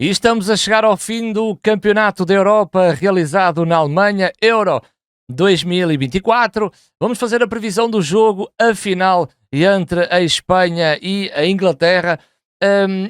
E estamos a chegar ao fim do Campeonato da Europa realizado na Alemanha, Euro 2024. Vamos fazer a previsão do jogo, a final entre a Espanha e a Inglaterra.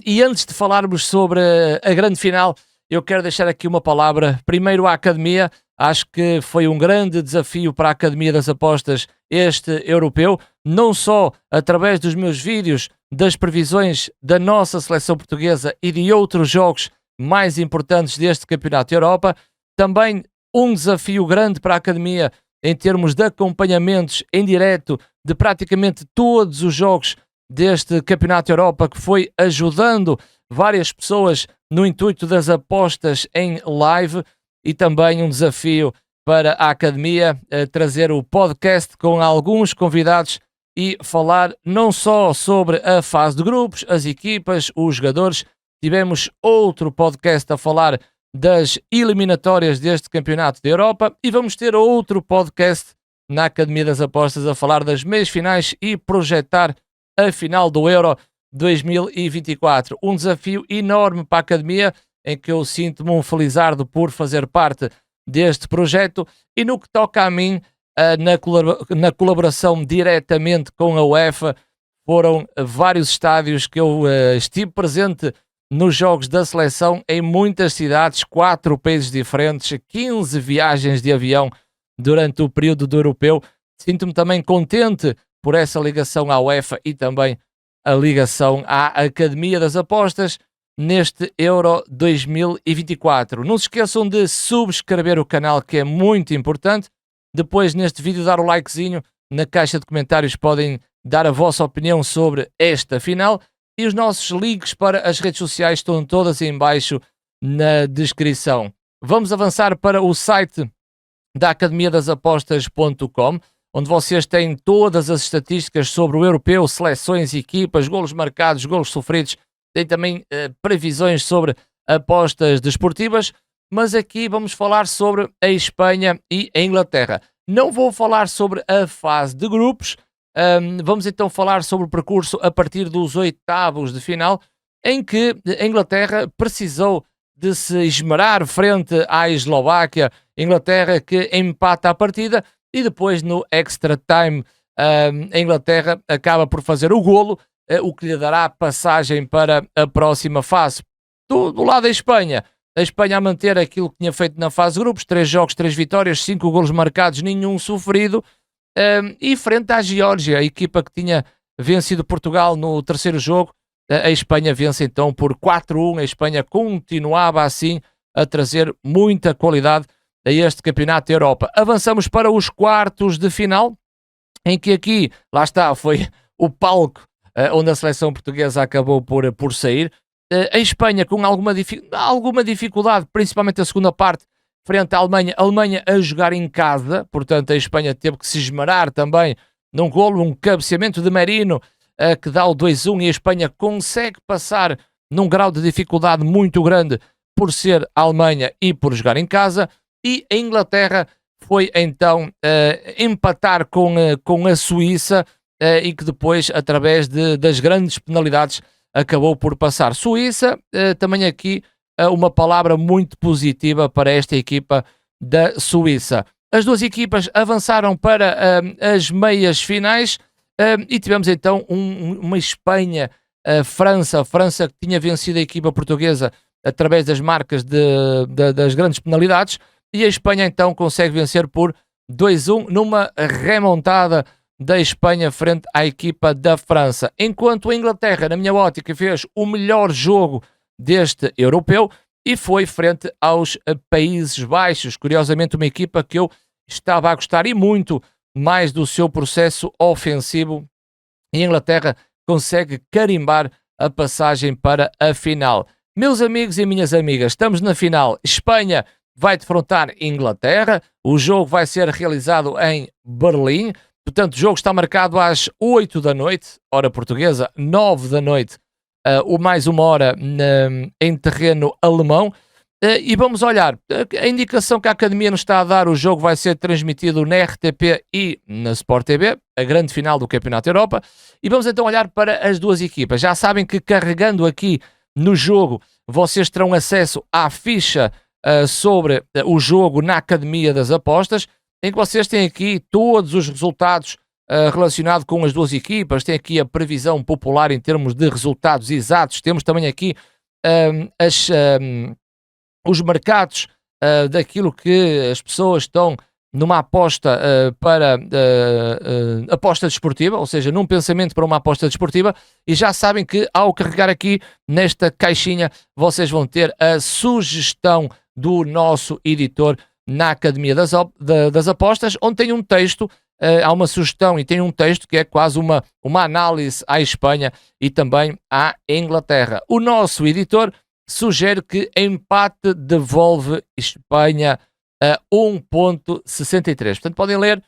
E antes de falarmos sobre a grande final, eu quero deixar aqui uma palavra. Primeiro à Academia. Acho que foi um grande desafio para a Academia das Apostas este europeu, não só através dos meus vídeos, das previsões da nossa seleção portuguesa e de outros jogos mais importantes deste Campeonato da Europa, também um desafio grande para a Academia em termos de acompanhamentos em direto de praticamente todos os jogos deste Campeonato da Europa, que foi ajudando várias pessoas no intuito das apostas em live. E também um desafio para a Academia trazer o podcast com alguns convidados e falar não só sobre a fase de grupos, as equipas, os jogadores. Tivemos outro podcast a falar das eliminatórias deste Campeonato da Europa e vamos ter outro podcast na Academia das Apostas a falar das meias finais e projetar a final do Euro 2024. Um desafio enorme para a Academia, em que eu sinto-me um felizardo por fazer parte deste projeto, e no que toca a mim, na colaboração diretamente com a UEFA, foram vários estádios que eu estive presente nos jogos da seleção em muitas cidades, 4 países diferentes, 15 viagens de avião durante o período do europeu. Sinto-me também contente por essa ligação à UEFA e também a ligação à Academia das Apostas neste Euro 2024. Não se esqueçam de subscrever o canal, que é muito importante. Depois, neste vídeo, dar o likezinho. Na caixa de comentários podem dar a vossa opinião sobre esta final. E os nossos links para as redes sociais estão todas em baixo na descrição. Vamos avançar para o site da academiadasapostas.com, onde vocês têm todas as estatísticas sobre o europeu, seleções, equipas, golos marcados, golos sofridos. Tem também previsões sobre apostas desportivas, mas aqui vamos falar sobre a Espanha e a Inglaterra. Não vou falar sobre a fase de grupos, vamos então falar sobre o percurso a partir dos oitavos de final, em que a Inglaterra precisou de se esmerar frente à Eslováquia. Inglaterra que empata a partida e depois no extra time a Inglaterra acaba por fazer o golo, o que lhe dará passagem para a próxima fase. Do lado da Espanha, a Espanha a manter aquilo que tinha feito na fase de grupos, 3 jogos, 3 vitórias, 5 golos marcados, nenhum sofrido, e frente à Geórgia, a equipa que tinha vencido Portugal no terceiro jogo, a Espanha vence então por 4-1, a Espanha continuava assim a trazer muita qualidade a este Campeonato da Europa. Avançamos para os quartos de final, em que aqui, lá está, foi o palco onde a seleção portuguesa acabou por sair. A Espanha com alguma dificuldade, principalmente a segunda parte, frente à Alemanha. A Alemanha a jogar em casa, portanto a Espanha teve que se esmerar também num golo, um cabeceamento de Merino que dá o 2-1, e a Espanha consegue passar num grau de dificuldade muito grande por ser a Alemanha e por jogar em casa. E a Inglaterra foi então empatar com a Suíça, e que depois, através das grandes penalidades, acabou por passar. Suíça, também aqui uma palavra muito positiva para esta equipa da Suíça. As duas equipas avançaram para as meias finais, e tivemos então uma Espanha-França. A França que tinha vencido a equipa portuguesa através das marcas das grandes penalidades, e a Espanha então consegue vencer por 2-1 numa remontada da Espanha frente à equipa da França. Enquanto a Inglaterra, na minha ótica, fez o melhor jogo deste europeu e foi frente aos Países Baixos. Curiosamente, uma equipa que eu estava a gostar e muito mais do seu processo ofensivo, e a Inglaterra consegue carimbar a passagem para a final. Meus amigos e minhas amigas, estamos na final. Espanha vai defrontar Inglaterra. O jogo vai ser realizado em Berlim. Portanto, o jogo está marcado às 8 da noite, hora portuguesa, 9 da noite, mais uma hora em terreno alemão. E vamos olhar, a indicação que a Academia nos está a dar: o jogo vai ser transmitido na RTP e na Sport TV, a grande final do Campeonato da Europa. E vamos então olhar para as duas equipas. Já sabem que carregando aqui no jogo vocês terão acesso à ficha sobre o jogo na Academia das Apostas, em que vocês têm aqui todos os resultados relacionados com as duas equipas, tem aqui a previsão popular em termos de resultados exatos, temos também aqui os mercados daquilo que as pessoas estão numa aposta para aposta desportiva, ou seja, num pensamento para uma aposta desportiva, e já sabem que ao carregar aqui nesta caixinha vocês vão ter a sugestão do nosso editor na Academia das Apostas, onde tem um texto, há uma sugestão e tem um texto que é quase uma análise à Espanha e também à Inglaterra. O nosso editor sugere que empate devolve Espanha a 1.63. Portanto, podem ler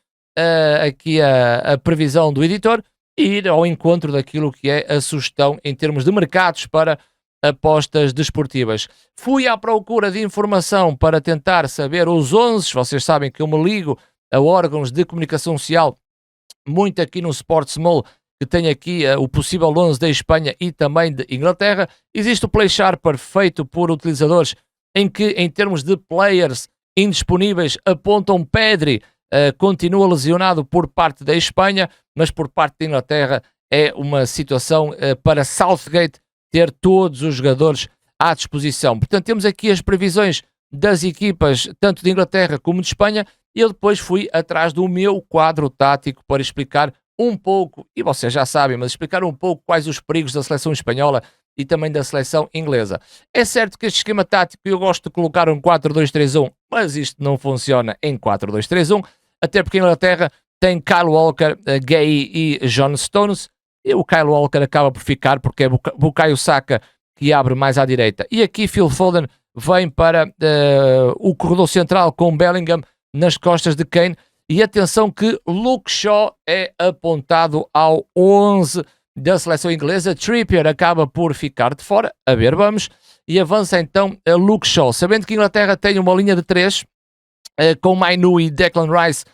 aqui a previsão do editor e ir ao encontro daquilo que é a sugestão em termos de mercados para apostas desportivas. Fui à procura de informação para tentar saber os 11. Vocês sabem que eu me ligo a órgãos de comunicação social, muito aqui no Sport Small, que tem aqui o possível 11 da Espanha e também de Inglaterra. Existe o Play Sharper feito por utilizadores em que, em termos de players indisponíveis, apontam Pedri, continua lesionado por parte da Espanha, mas por parte da Inglaterra é uma situação para Southgate ter todos os jogadores à disposição. Portanto, temos aqui as previsões das equipas, tanto de Inglaterra como de Espanha, e eu depois fui atrás do meu quadro tático para explicar um pouco, e vocês já sabem, mas explicar um pouco quais os perigos da seleção espanhola e também da seleção inglesa. É certo que este esquema tático eu gosto de colocar um 4-2-3-1, mas isto não funciona em 4-2-3-1, até porque a Inglaterra tem Kyle Walker, Gay e John Stones, e o Kyle Walker acaba por ficar porque é Bukayo Saka que abre mais à direita. E aqui Phil Foden vem para o corredor central com Bellingham nas costas de Kane. E atenção que Luke Shaw é apontado ao 11 da seleção inglesa. Trippier acaba por ficar de fora. A ver, vamos. E avança então a Luke Shaw. Sabendo que a Inglaterra tem uma linha de 3 com Mainu e Declan Rice,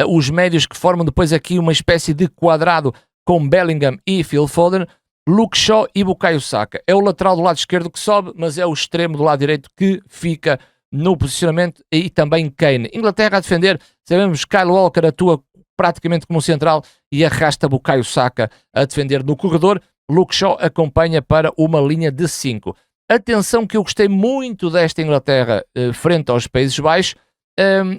os médios que formam depois aqui uma espécie de quadrado com Bellingham e Phil Foden, Luke Shaw e Bukayo Saka. É o lateral do lado esquerdo que sobe, mas é o extremo do lado direito que fica no posicionamento, e também Kane. Inglaterra a defender, sabemos que Kyle Walker atua praticamente como central e arrasta Bukayo Saka a defender no corredor. Luke Shaw acompanha para uma linha de 5. Atenção que eu gostei muito desta Inglaterra frente aos Países Baixos,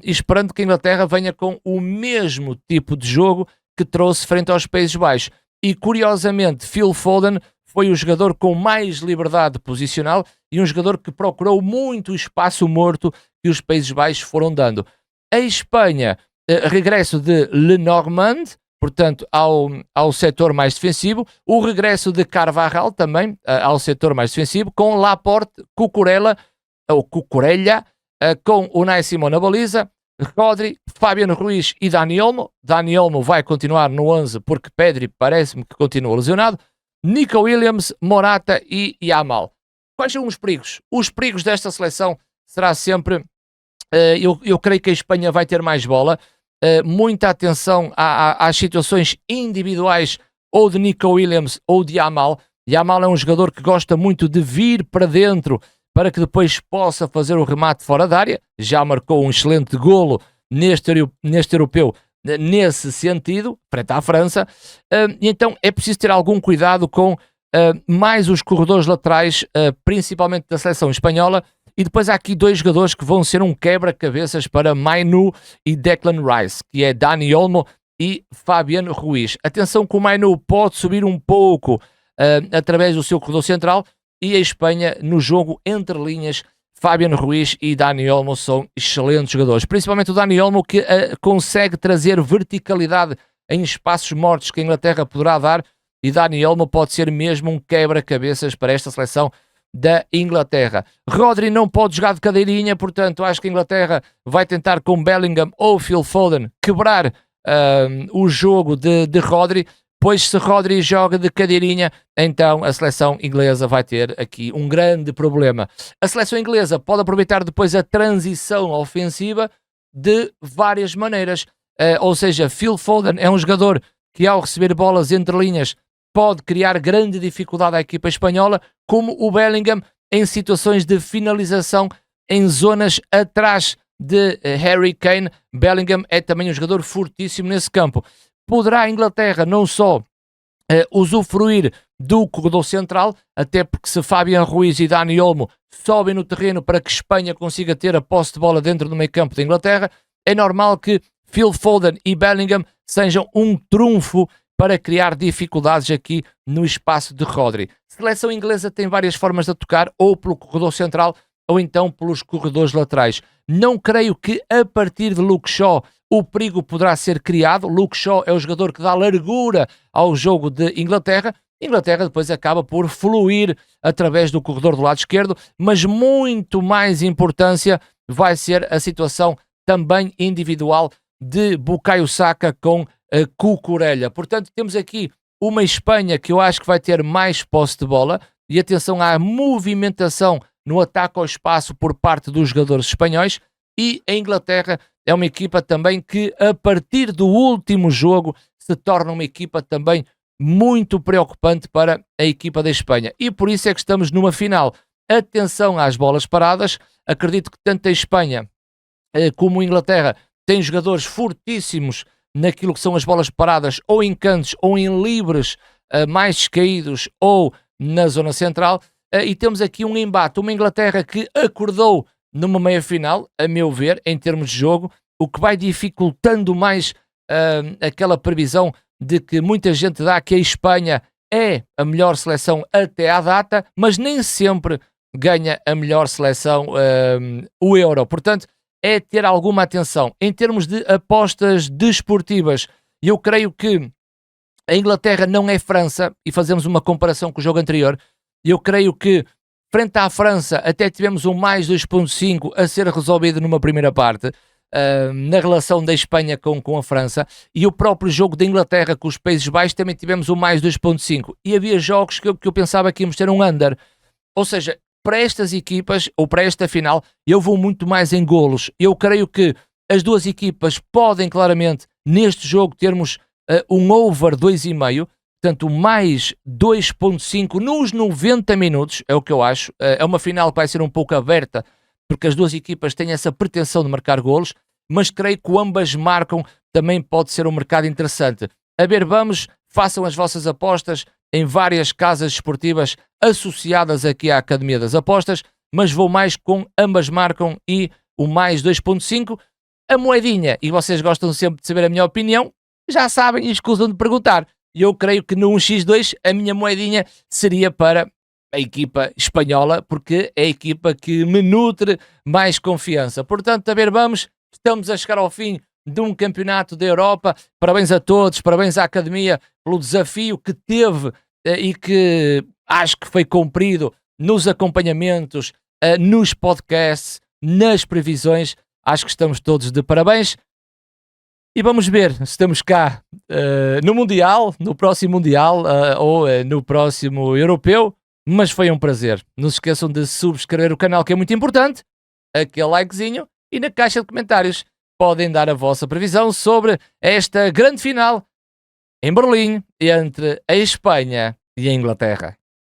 esperando que a Inglaterra venha com o mesmo tipo de jogo que trouxe frente aos Países Baixos. E curiosamente, Phil Foden foi o jogador com mais liberdade posicional e um jogador que procurou muito o espaço morto que os Países Baixos foram dando. A Espanha, regresso de Lenormand, portanto, ao setor mais defensivo. O regresso de Carvajal também ao setor mais defensivo, com Laporte, Cucurella, com Unai Simón na baliza, Rodri, Fabian Ruiz e Dani Olmo. Dani Olmo vai continuar no 11 porque Pedri parece-me que continua lesionado. Nico Williams, Morata e Yamal. Quais são os perigos? Os perigos desta seleção será sempre... eu creio que a Espanha vai ter mais bola. Muita atenção às situações individuais ou de Nico Williams ou de Yamal. Yamal é um jogador que gosta muito de vir para dentro para que depois possa fazer o remate fora da área. Já marcou um excelente golo neste europeu nesse sentido, frente à França. E então é preciso ter algum cuidado com mais os corredores laterais, principalmente da seleção espanhola. E depois há aqui dois jogadores que vão ser um quebra-cabeças para Mainu e Declan Rice, que é Dani Olmo e Fabian Ruiz. Atenção que o Mainu pode subir um pouco através do seu corredor central, e a Espanha no jogo entre linhas, Fabian Ruiz e Dani Olmo são excelentes jogadores, principalmente o Dani Olmo, que consegue trazer verticalidade em espaços mortos que a Inglaterra poderá dar, e Dani Olmo pode ser mesmo um quebra-cabeças para esta seleção da Inglaterra. Rodri não pode jogar de cadeirinha, portanto acho que a Inglaterra vai tentar com Bellingham ou Phil Foden quebrar o jogo de Rodri, pois se Rodri joga de cadeirinha, então a seleção inglesa vai ter aqui um grande problema. A seleção inglesa pode aproveitar depois a transição ofensiva de várias maneiras, ou seja, Phil Foden é um jogador que ao receber bolas entre linhas pode criar grande dificuldade à equipa espanhola, como o Bellingham em situações de finalização em zonas atrás de Harry Kane. Bellingham é também um jogador fortíssimo nesse campo. Poderá a Inglaterra não só usufruir do corredor central, até porque se Fabian Ruiz e Dani Olmo sobem no terreno para que Espanha consiga ter a posse de bola dentro do meio campo da Inglaterra, é normal que Phil Foden e Bellingham sejam um trunfo para criar dificuldades aqui no espaço de Rodri. A seleção inglesa tem várias formas de atacar, ou pelo corredor central, ou então pelos corredores laterais. Não creio que a partir de Luke Shaw o perigo poderá ser criado. Luke Shaw é o jogador que dá largura ao jogo de Inglaterra. Inglaterra depois acaba por fluir através do corredor do lado esquerdo, mas muito mais importância vai ser a situação também individual de Bukayo Saka com a Cucurella. Portanto, temos aqui uma Espanha que eu acho que vai ter mais posse de bola, e atenção à movimentação no ataque ao espaço por parte dos jogadores espanhóis, e a Inglaterra é uma equipa também que a partir do último jogo se torna uma equipa também muito preocupante para a equipa da Espanha, e por isso é que estamos numa final. Atenção às bolas paradas, acredito que tanto a Espanha como a Inglaterra têm jogadores fortíssimos naquilo que são as bolas paradas, ou em cantos, ou em livres mais descaídos, ou na zona central, e temos aqui um embate, uma Inglaterra que acordou numa meia-final, a meu ver, em termos de jogo, o que vai dificultando mais aquela previsão de que muita gente dá que a Espanha é a melhor seleção até à data, mas nem sempre ganha a melhor seleção o Euro. Portanto, é ter alguma atenção. Em termos de apostas desportivas, eu creio que a Inglaterra não é França, e fazemos uma comparação com o jogo anterior. Eu creio que, frente à França, até tivemos um mais 2.5 a ser resolvido numa primeira parte, na relação da Espanha com a França, e o próprio jogo da Inglaterra com os Países Baixos também tivemos um mais 2.5, e havia jogos que eu pensava que íamos ter um under. Ou seja, para estas equipas, ou para esta final, eu vou muito mais em golos. Eu creio que as duas equipas podem claramente, neste jogo, termos um over 2,5, portanto, mais 2,5 nos 90 minutos, é o que eu acho. É uma final que vai ser um pouco aberta, porque as duas equipas têm essa pretensão de marcar golos, mas creio que ambas marcam, também pode ser um mercado interessante. A ver, vamos, façam as vossas apostas em várias casas esportivas associadas aqui à Academia das Apostas, mas vou mais com ambas marcam e o mais 2.5. A moedinha, e vocês gostam sempre de saber a minha opinião, já sabem e escusam de perguntar. Eu creio que no 1x2 a minha moedinha seria para a equipa espanhola, porque é a equipa que me nutre mais confiança. Portanto, a ver, vamos, estamos a chegar ao fim de um campeonato da Europa. Parabéns a todos, parabéns à Academia pelo desafio que teve e que acho que foi cumprido nos acompanhamentos, nos podcasts, nas previsões. Acho que estamos todos de parabéns. E vamos ver se estamos cá no Mundial, no próximo Mundial ou no próximo Europeu. Mas foi um prazer. Não se esqueçam de subscrever o canal, que é muito importante. Aquele likezinho. E na caixa de comentários podem dar a vossa previsão sobre esta grande final em Berlim entre a Espanha e a Inglaterra.